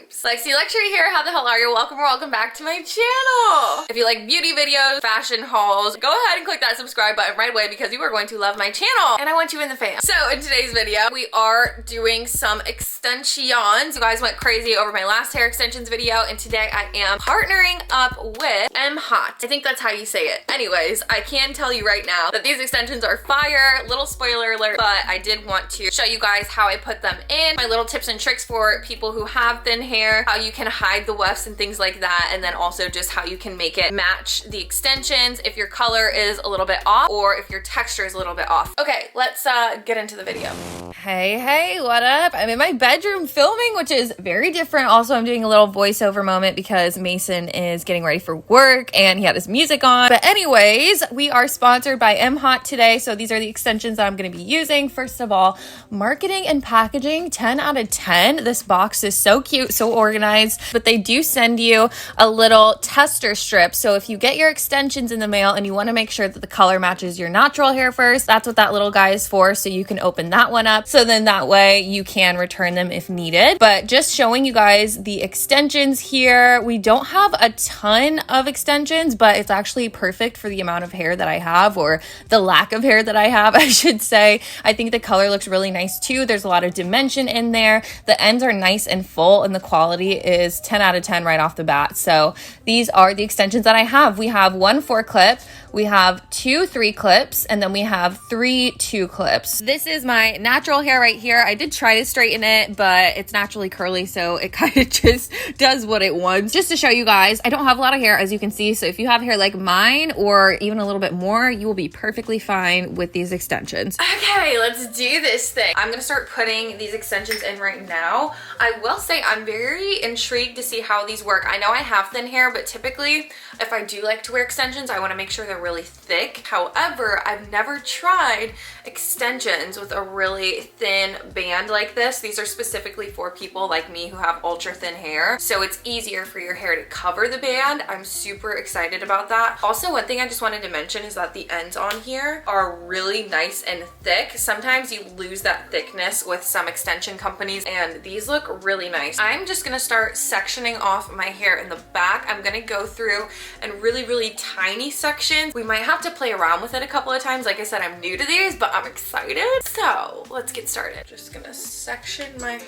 peeps. Lexi Luxury here. How the hell are you? Welcome or welcome back to my channel. If you like beauty videos, fashion hauls, go ahead and click that subscribe button right away because you are going to love my channel and I want you in the fam. So in today's video, we are doing some extensions. You guys went crazy over my last hair extensions video and today I am partnering up with Mhot. I think that's how you say it. Anyways, I can tell you right now that these extensions are fire. Little spoiler alert, but I did want to show you guys how I put them in. My little tips and tricks for people who have thin hair, how you can hide the wefts and things like that, and then also just how you can make it match the extensions if your color is a little bit off or if your texture is a little bit off. Okay, let's get into the video. Hey, what up? I'm in my bedroom filming, which is very different. Also, I'm doing a little voiceover moment because Mason is getting ready for work and he had his music on. But anyways, we are sponsored by Mhot today. So these are the extensions that I'm going to be using. First of all, marketing and packaging, 10 out of 10. This box is so cute, so organized, but they do send you a little tester strip. So if you get your extensions in the mail and you want to make sure that the color matches your natural hair first, that's what that little guy is for. So you can open that one up. So then that way you can return them if needed. But just showing you guys the extensions here. We don't have a ton of extensions, but it's actually perfect for the amount of hair that I have, or the lack of hair that I have, I should say. I think the color looks really nice too. There's a lot of dimension in there. The ends are nice and full and the quality is 10 out of 10 right off the bat. So these are the extensions that I have. We have one 4-clip, we have 2 3-clips, and then we have 3 2-clips. This is my natural hair right here. I did try to straighten it, but it's naturally curly, so it kind of just does what it wants. Just to show you guys, I don't have a lot of hair, as you can see, so if you have hair like mine or even a little bit more, you will be perfectly fine with these extensions. Okay, let's do this thing. I'm gonna start putting these extensions in right now. I will say I'm very intrigued to see how these work. I know I have thin hair, but typically if I do like to wear extensions, I want to make sure they're really thick. However, I've never tried extensions with a really thin band like this. These are specifically for people like me who have ultra thin hair, so it's easier for your hair to cover the band. I'm super excited about that. Also, one thing I just wanted to mention is that the ends on here are really nice and thick. Sometimes you lose that thickness with some extension companies, and these look really nice. I'm just gonna start sectioning off my hair in the back. I'm gonna go through and really tiny sections. We might have to play around with it a couple of times. Like I said, I'm new to these, but I'm excited. So let's get started. Just gonna section my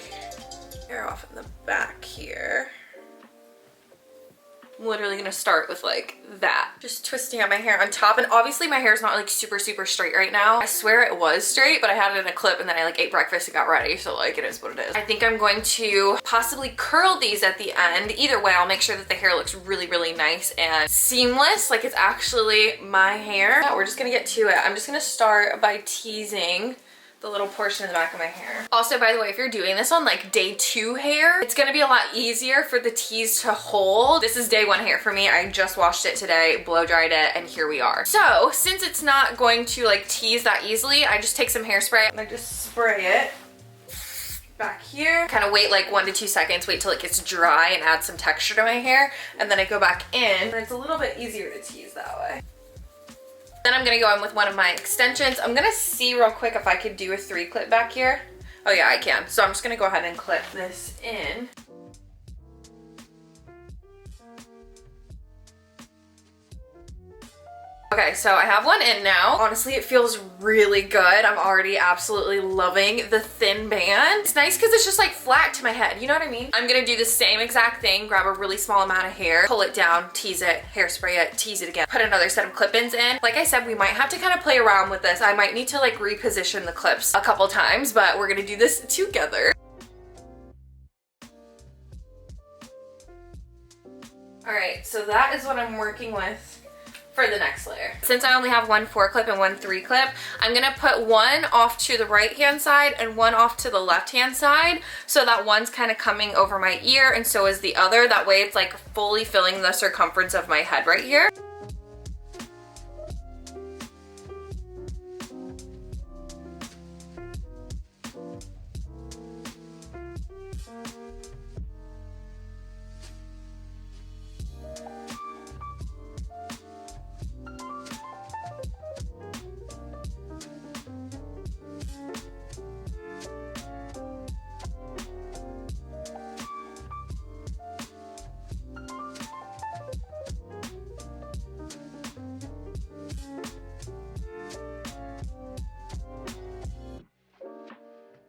hair off in the back here. I'm literally gonna start with like that. Just twisting out my hair on top. And obviously my hair is not like super straight right now. I swear it was straight, but I had it in a clip and then I like ate breakfast and got ready. So like it is what it is. I think I'm going to possibly curl these at the end. Either way, I'll make sure that the hair looks really nice and seamless. Like it's actually my hair. Yeah, we're just gonna get to it. I'm just gonna start by teasing the little portion in the back of my hair. Also, by the way, if you're doing this on like day 2 hair, it's gonna be a lot easier for the tease to hold. This is day 1 hair for me. I just washed it today, blow dried it, and here we are. So since it's not going to like tease that easily, I just take some hairspray and I just spray it back here. Kind of wait like 1 to 2 seconds, wait till it gets dry and add some texture to my hair, and then I go back in. And it's a little bit easier to tease that way. Then I'm gonna go in with one of my extensions. I'm gonna see real quick if I could do a 3-clip back here. Oh yeah, I can. So I'm just gonna go ahead and clip this in. Okay, so I have one in now. Honestly, it feels really good. I'm already absolutely loving the thin band. It's nice because it's just like flat to my head, you know what I mean? I'm gonna do the same exact thing, grab a really small amount of hair, pull it down, tease it, hairspray it, tease it again, put another set of clip-ins in. Like I said, we might have to kind of play around with this. I might need to like reposition the clips a couple times, but we're gonna do this together. All right, so that is what I'm working with for the next layer. Since I only have one 4-clip and one 3-clip, I'm gonna put one off to the right hand side and one off to the left hand side, so that one's kind of coming over my ear and so is the other. That way it's like fully filling the circumference of my head right here.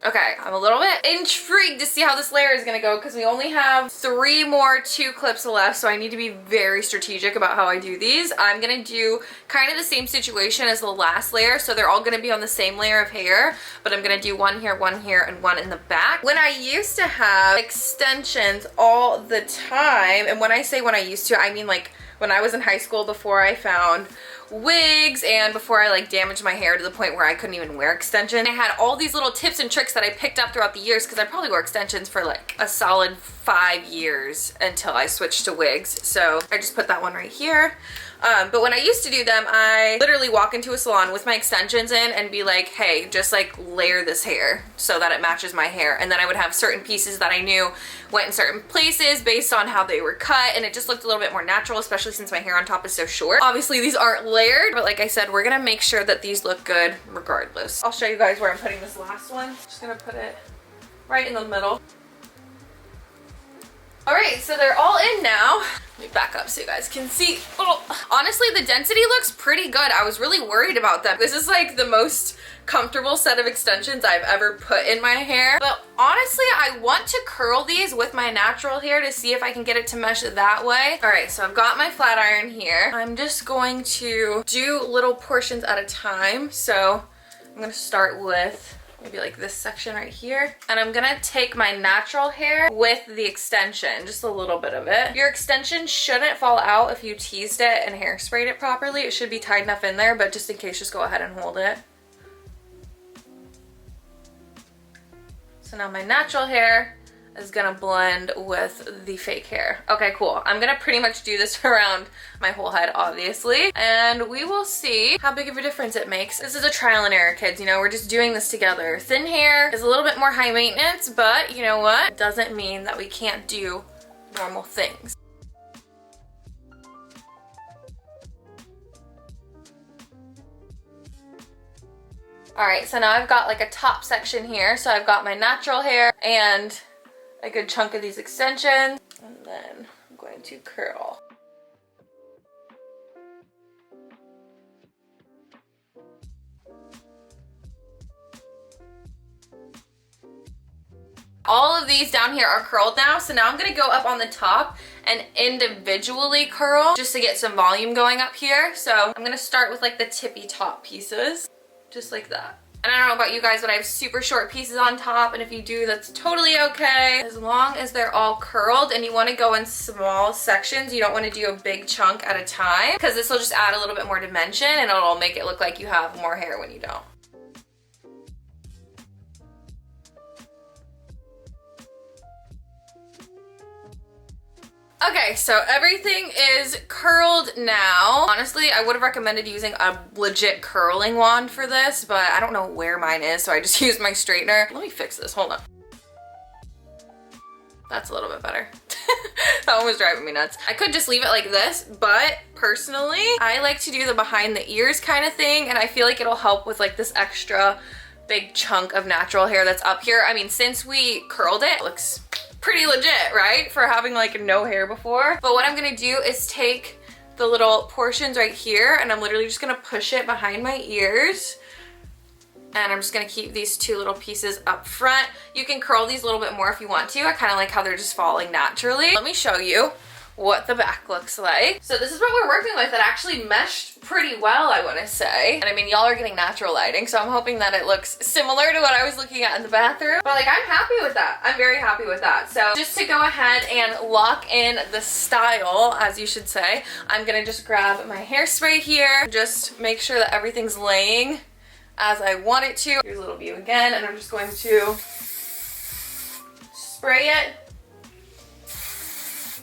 Okay, I'm a little bit intrigued to see how this layer is gonna go because we only have 3 more 2 clips left, so I need to be very strategic about how I do these. I'm gonna do kind of the same situation as the last layer, so they're all gonna be on the same layer of hair, but I'm gonna do one here, and one in the back. When I used to have extensions all the time, and when I say when I used to, I mean like when I was in high school before I found wigs and before I like damaged my hair to the point where I couldn't even wear extensions. I had all these little tips and tricks that I picked up throughout the years because I probably wore extensions for like a solid 5 years until I switched to wigs. So I just put that one right here. But when I used to do them, I literally walk into a salon with my extensions in and be like, hey, just like layer this hair so that it matches my hair. And then I would have certain pieces that I knew went in certain places based on how they were cut, and it just looked a little bit more natural, especially since my hair on top is so short. Obviously these aren't layered, but like I said, we're gonna make sure that these look good regardless. I'll show you guys where I'm putting this last one. Just gonna put it right in the middle. All right, so they're all in now. Let me back up so you guys can see. Oh, honestly, the density looks pretty good. I was really worried about them. This is like the most comfortable set of extensions I've ever put in my hair. But honestly, I want to curl these with my natural hair to see if I can get it to mesh that way. All right, so I've got my flat iron here. I'm just going to do little portions at a time. So I'm gonna start with maybe like this section right here. And I'm gonna take my natural hair with the extension, just a little bit of it. Your extension shouldn't fall out if you teased it and hairsprayed it properly. It should be tight enough in there, but just in case, just go ahead and hold it. So now my natural hair is gonna blend with the fake hair. Okay, cool. I'm gonna pretty much do this around my whole head, obviously, and we will see how big of a difference it makes. This is a trial and error, kids. You know, we're just doing this together. Thin hair is a little bit more high maintenance, but you know what? It doesn't mean that we can't do normal things. All right, so now I've got like a top section here. So I've got my natural hair and a good chunk of these extensions, and then I'm going to curl. All of these down here are curled now, so now I'm gonna go up on the top and individually curl just to get some volume going up here. So I'm gonna start with like the tippy top pieces, just like that. And I don't know about you guys, but I have super short pieces on top, and if you do, that's totally okay. As long as they're all curled, and you wanna go in small sections, you don't wanna do a big chunk at a time, because this will just add a little bit more dimension and it'll make it look like you have more hair when you don't. Okay, so everything is curled now. Honestly, I would have recommended using a legit curling wand for this, but I don't know where mine is, so I just used my straightener. Let me fix this, hold on. That's a little bit better. That one was driving me nuts. I could just leave it like this, but personally, I like to do the behind the ears kind of thing, and I feel like it'll help with like this extra big chunk of natural hair that's up here. I mean, since we curled it, it looks pretty legit, right? For having like no hair before. But what I'm gonna do is take the little portions right here, and I'm literally just gonna push it behind my ears. And I'm just gonna keep these 2 little pieces up front. You can curl these a little bit more if you want to. I kind of like how they're just falling naturally. Let me show you what the back looks like. So this is what we're working with. It actually meshed pretty well, I wanna say. And I mean, y'all are getting natural lighting, so I'm hoping that it looks similar to what I was looking at in the bathroom. But like, I'm happy with that. I'm very happy with that. So just to go ahead and lock in the style, as you should say, I'm gonna just grab my hairspray here. Just make sure that everything's laying as I want it to. Here's a little view again, and I'm just going to spray it.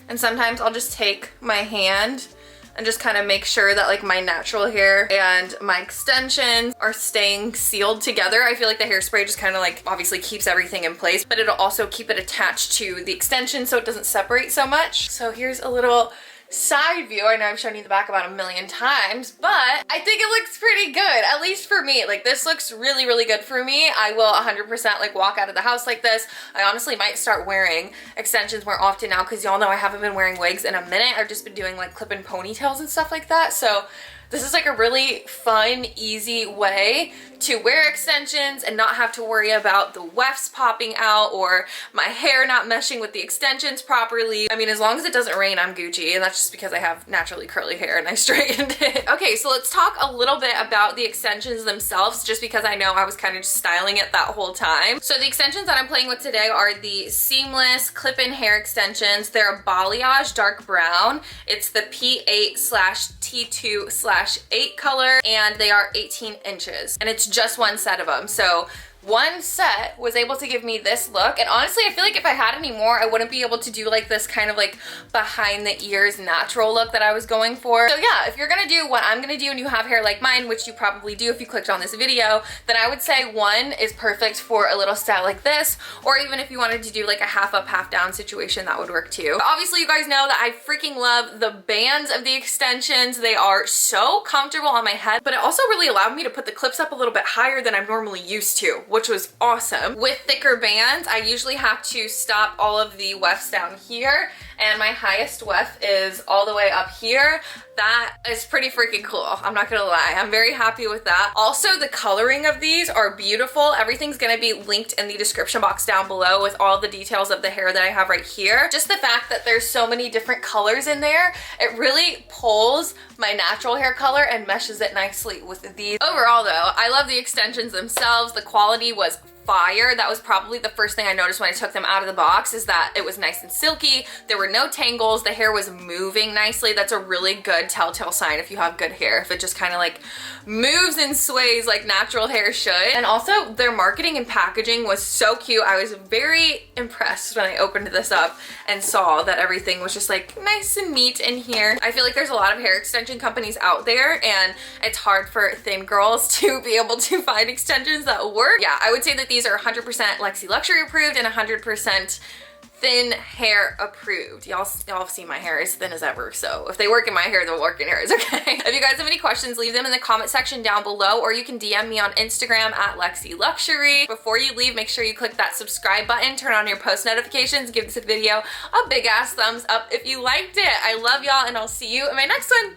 And sometimes I'll just take my hand and just kind of make sure that like my natural hair and my extensions are staying sealed together. I feel like the hairspray just kind of like obviously keeps everything in place, but it'll also keep it attached to the extension so it doesn't separate so much. So here's a little side view. I know I've shown you the back about 1,000,000 times, but I think it looks pretty good, at least for me. Like, this looks really, really good for me. I will 100% like walk out of the house like this. I honestly might start wearing extensions more often now, because y'all know I haven't been wearing wigs in a minute. I've just been doing like clip-in ponytails and stuff like that. So This is like a really fun, easy way to wear extensions and not have to worry about the wefts popping out or my hair not meshing with the extensions properly. I mean, as long as it doesn't rain, I'm Gucci, and that's just because I have naturally curly hair and I straightened it. Okay, so let's talk a little bit about the extensions themselves, just because I know I was kind of just styling it that whole time. So the extensions that I'm playing with today are the seamless clip-in hair extensions. They're a balayage dark brown. It's the P8/T2/8 color, and they are 18 inches. And it's just one set of them. So one set was able to give me this look, and honestly I feel like if I had any more I wouldn't be able to do like this kind of like behind the ears natural look that I was going for. So yeah, if you're gonna do what I'm gonna do and you have hair like mine, which you probably do if you clicked on this video, then I would say one is perfect for a little style like this, or even if you wanted to do like a half up half down situation, that would work too. But obviously you guys know that I freaking love the bands of the extensions. They are so comfortable on my head, but it also really allowed me to put the clips up a little bit higher than I'm normally used to, which was awesome. With thicker bands, I usually have to stop all of the wefts down here, and my highest weft is all the way up here. That is pretty freaking cool, I'm not gonna lie. I'm very happy with that. Also, the coloring of these are beautiful. Everything's gonna be linked in the description box down below with all the details of the hair that I have right here. Just the fact that there's so many different colors in there, it really pulls my natural hair color and meshes it nicely with these. Overall though, I love the extensions themselves. The quality was fire. That was probably the first thing I noticed when I took them out of the box, is that it was nice and silky. There were no tangles. The hair was moving nicely. That's a really good telltale sign if you have good hair, if it just kind of like moves and sways like natural hair should. And also their marketing and packaging was so cute. I was very impressed when I opened this up and saw that everything was just like nice and neat in here. I feel like there's a lot of hair extension companies out there, and it's hard for thin girls to be able to find extensions that work. Yeah, I would say that these are 100% Lexi Luxury approved and 100% thin hair approved. Y'all have seen my hair is thin as ever, so if they work in my hair, they'll work in yours, okay? If you guys have any questions, leave them in the comment section down below, or you can DM me on Instagram at Lexi Luxury. Before you leave, make sure you click that subscribe button, turn on your post notifications, give this video a big ass thumbs up if you liked it. I love y'all, and I'll see you in my next one.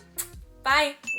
Bye.